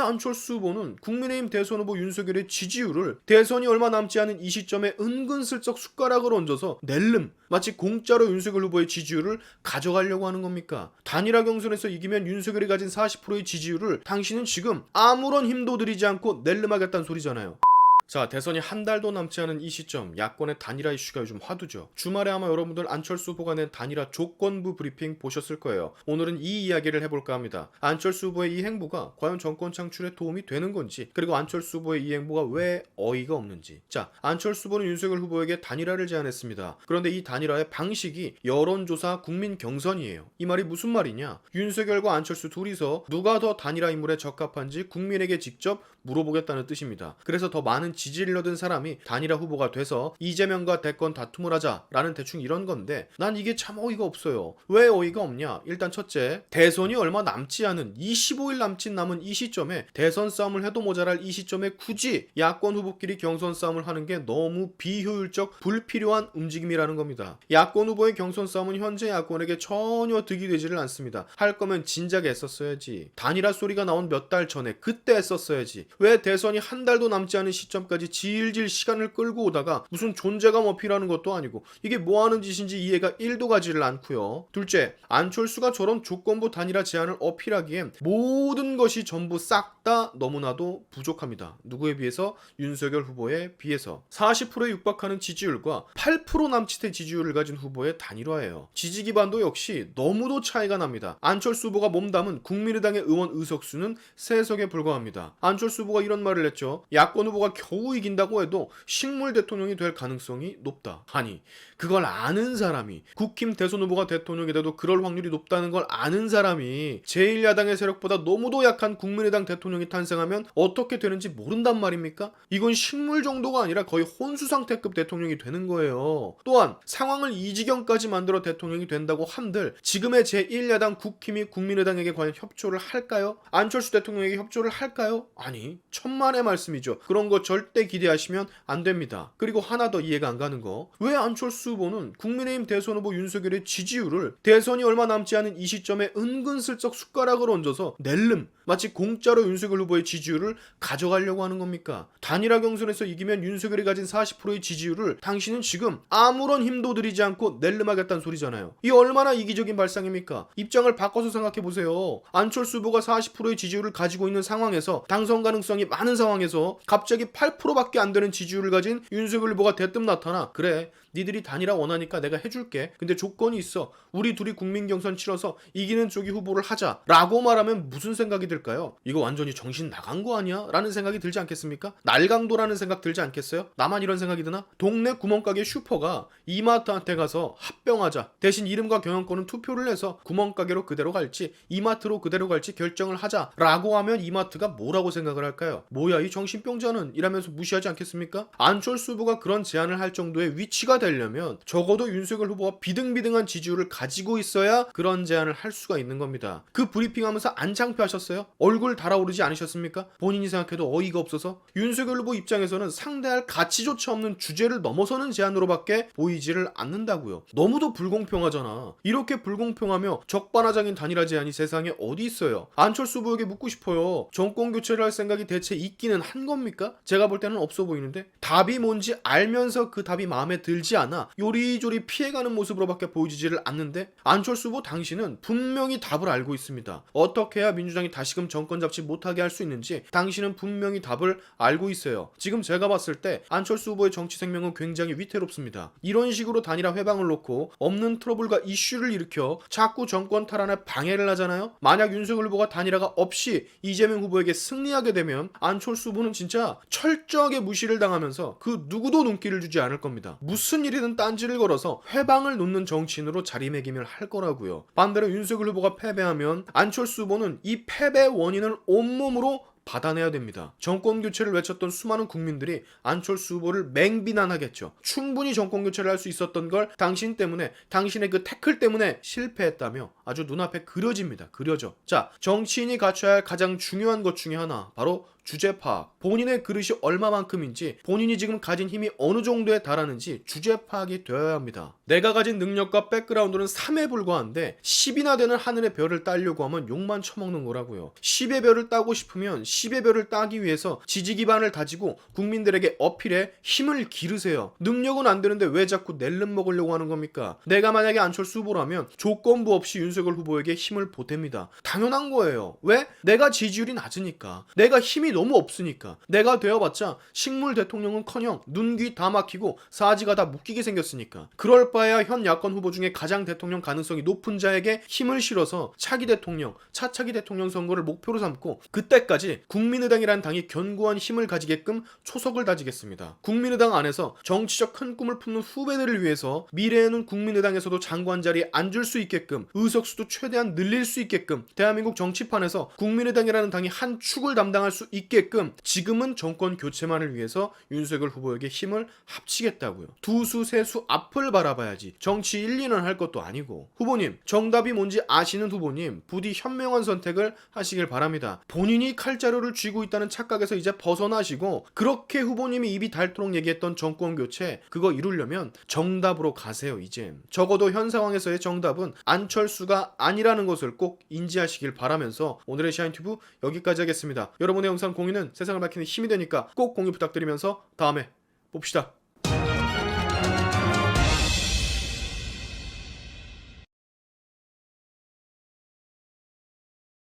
안철수 후보는 국민의힘 대선 후보 윤석열의 지지율을 대선이 얼마 남지 않은 이 시점에 은근슬쩍 숟가락을 얹어서 낼름 마치 공짜로 윤석열 후보의 지지율을 가져가려고 하는 겁니까? 단일화 경선에서 이기면 윤석열이 가진 40%의 지지율을 당신은 지금 아무런 힘도 들이지 않고 낼름하겠다는 소리잖아요. 자, 대선이 한 달도 남지 않은 이 시점, 야권의 단일화 이슈가 요즘 화두죠. 주말에 아마 여러분들 안철수 후보가 낸 단일화 조건부 브리핑 보셨을 거예요. 오늘은 이 이야기를 해볼까 합니다. 안철수 후보의 이 행보가 과연 정권 창출에 도움이 되는 건지, 그리고 안철수 후보의 이 행보가 왜 어이가 없는지. 자, 안철수 후보는 윤석열 후보에게 단일화를 제안했습니다. 그런데 이 단일화의 방식이 여론조사 국민 경선이에요. 이 말이 무슨 말이냐? 윤석열과 안철수 둘이서 누가 더 단일화 인물에 적합한지 국민에게 직접 물어보겠다는 뜻입니다. 그래서 더 많은 지지를 얻은 사람이 단일화 후보가 돼서 이재명과 대권 다툼을 하자라는 대충 이런 건데, 난 이게 참 어이가 없어요. 왜 어이가 없냐? 일단 첫째, 대선이 얼마 남지 않은 25일 남은 이 시점에 대선 싸움을 해도 모자랄 이 시점에 굳이 야권 후보끼리 경선 싸움을 하는 게 너무 비효율적 불필요한 움직임이라는 겁니다. 야권 후보의 경선 싸움은 현재 야권에게 전혀 득이 되지를 않습니다. 할 거면 진작에 했었어야지. 단일화 소리가 나온 몇 달 전에 그때 했었어야지. 왜 대선이 한 달도 남지 않은 시점까지 질질 시간을 끌고 오다가 무슨 존재감 어필하는 것도 아니고, 이게 뭐 하는 짓인지 이해가 1도 가지를 않고요. 둘째, 안철수가 저런 조건부 단일화 제안을 어필하기엔 모든 것이 전부 싹 다 너무나도 부족합니다. 누구에 비해서? 윤석열 후보에 비해서. 40%에 육박하는 지지율과 8% 남짓의 지지율을 가진 후보의 단일화예요. 지지 기반도 역시 너무도 차이가 납니다. 안철수 후보가 몸담은 국민의당의 의원 의석수는 3석에 불과합니다. 안철수 후보가 이런 말을 했죠. 야권 후보가 겨우 이긴다고 해도 식물 대통령이 될 가능성이 높다. 아니, 그걸 아는 사람이, 국힘 대선 후보가 대통령이 돼도 그럴 확률이 높다는 걸 아는 사람이 제1야당의 세력보다 너무도 약한 국민의당 대통령이 탄생하면 어떻게 되는지 모른단 말입니까? 이건 식물 정도가 아니라 거의 혼수 상태급 대통령이 되는 거예요. 또한 상황을 이 지경까지 만들어 대통령이 된다고 한들 지금의 제1야당 국힘이 국민의당에게 과연 협조를 할까요? 안철수 대통령에게 협조를 할까요? 아니, 천만의 말씀이죠. 그런 거 절대 기대하시면 안 됩니다. 그리고 하나 더 이해가 안 가는 거, 왜 안철수 후보는 국민의힘 대선 후보 윤석열의 지지율을 대선이 얼마 남지 않은 이 시점에 은근슬쩍 숟가락을 얹어서 낼름 마치 공짜로 윤석열 후보의 지지율을 가져가려고 하는 겁니까? 단일화 경선에서 이기면 윤석열이 가진 40%의 지지율을 당신은 지금 아무런 힘도 들이지 않고 낼름하겠다는 소리잖아요. 이 얼마나 이기적인 발상입니까? 입장을 바꿔서 생각해보세요. 안철수 후보가 40%의 지지율을 가지고 있는 상황에서, 당선 가능성이 많은 상황에서 갑자기 8%밖에 안 되는 지지율을 가진 윤석열 후보가 대뜸 나타나, 그래, 니들이 단일화 원하니까 내가 해줄게. 근데 조건이 있어. 우리 둘이 국민 경선 치러서 이기는 쪽이 후보를 하자 라고 말하면 무슨 생각이 들까요? 이거 완전히 정신 나간 거 아니야? 라는 생각이 들지 않겠습니까? 날강도라는 생각 들지 않겠어요? 나만 이런 생각이 드나? 동네 구멍가게 슈퍼가 이마트한테 가서 합병하자, 대신 이름과 경영권은 투표를 해서 구멍가게로 그대로 갈지 이마트로 그대로 갈지 결정을 하자 라고 하면 이마트가 뭐라고 생각을 할까요? 뭐야 이 정신병자는, 이라면서 무시하지 않겠습니까? 안철수 후보가 그런 제안을 할 정도의 위치가 되려면 적어도 윤석열 후보가 비등비등한 지지율을 가지고 있어야 그런 제안을 할 수가 있는 겁니다. 그 브리핑하면서 안 창피하셨어요? 얼굴 달아오르지 않으셨습니까? 본인이 생각해도 어이가 없어서. 윤석열 후보 입장에서는 상대할 가치조차 없는 주제를 넘어서는 제안으로밖에 보이지를 않는다고요. 너무도 불공평하잖아. 이렇게 불공평하며 적반하장인 단일화 제안이 세상에 어디 있어요? 안철수 후보에게 묻고 싶어요. 정권 교체를 할 생각이 대체 있기는 한 겁니까? 제가 볼 때는 없어 보이는데, 답이 뭔지 알면서 그 답이 마음에 들지 않아 요리조리 피해가는 모습으로밖에 보이지를 않는데, 안철수 후보 당신은 분명히 답을 알고 있습니다. 어떻게 해야 민주당이 다시금 정권 잡지 못하게 할 수 있는지 당신은 분명히 답을 알고 있어요. 지금 제가 봤을 때 안철수 후보의 정치 생명은 굉장히 위태롭습니다. 이런 식으로 단일화 회방을 놓고 없는 트러블과 이슈를 일으켜 자꾸 정권 탈환에 방해를 하잖아요. 만약 윤석열 후보가 단일화가 없이 이재명 후보에게 승리하게 되면 안철수 후보는 진짜 철저하게 무시를 당하면서 그 누구도 눈길을 주지 않을 겁니다. 무슨 일이든 딴지를 걸어서 회방을 놓는 정치인으로 자리매김을 할 거라고요. 반대로 윤석열 후보가 패배하면 안철수 후보는 이 패배 원인을 온몸으로 받아내야 됩니다. 정권 교체를 외쳤던 수많은 국민들이 안철수 후보를 맹비난하겠죠. 충분히 정권 교체를 할 수 있었던 걸 당신 때문에, 당신의 그 태클 때문에 실패했다며 아주 눈앞에 그려져. 자, 정치인이 갖춰야 할 가장 중요한 것 중에 하나, 바로 주제 파악. 본인의 그릇이 얼마만큼인지, 본인이 지금 가진 힘이 어느 정도에 달하는지 주제 파악이 되어야 합니다. 내가 가진 능력과 백그라운드는 3에 불과한데 10이나 되는 하늘의 별을 따려고 하면 욕만 처먹는 거라고요. 10의 별을 따고 싶으면 10의 별을 따기 위해서 지지 기반을 다지고 국민들에게 어필해 힘을 기르세요. 능력은 안 되는데 왜 자꾸 낼름 먹으려고 하는 겁니까? 내가 만약에 안철수 후보라면 조건부 없이 윤석열 후보에게 힘을 보탭니다. 당연한 거예요. 왜? 내가 지지율이 낮으니까. 내가 힘이 너무 없으니까. 내가 되어봤자 식물 대통령은커녕 눈, 귀 다 막히고 사지가 다 묶이게 생겼으니까. 그럴 바에야 현 야권 후보 중에 가장 대통령 가능성이 높은 자에게 힘을 실어서 차기 대통령, 차차기 대통령 선거를 목표로 삼고 그때까지 국민의당이라는 당이 견고한 힘을 가지게끔 초석을 다지겠습니다. 국민의당 안에서 정치적 큰 꿈을 품는 후배들을 위해서 미래에는 국민의당에서도 장관 자리에 앉을 수 있게끔 의석수도 최대한 늘릴 수 있게끔 대한민국 정치판에서 국민의당이라는 당이 한 축을 담당할 수 있게끔 지금은 정권 교체만을 위해서 윤석열 후보에게 힘을 합치겠다고요. 두수 세수 앞을 바라봐야지 정치 1, 2년 할 것도 아니고. 후보님, 정답이 뭔지 아시는 후보님 부디 현명한 선택을 하시길 바랍니다. 본인이 칼자루를 쥐고 있다는 착각에서 이제 벗어나시고 그렇게 후보님이 입이 닳도록 얘기했던 정권 교체 그거 이루려면 정답으로 가세요. 이제 적어도 현 상황에서의 정답은 안철수가 아니라는 것을 꼭 인지하시길 바라면서 오늘의 샤인튜브 여기까지 하겠습니다. 여러분의 영상 공유는 세상을 밝히는 힘이 되니까 꼭 공유 부탁드리면서 다음에 봅시다.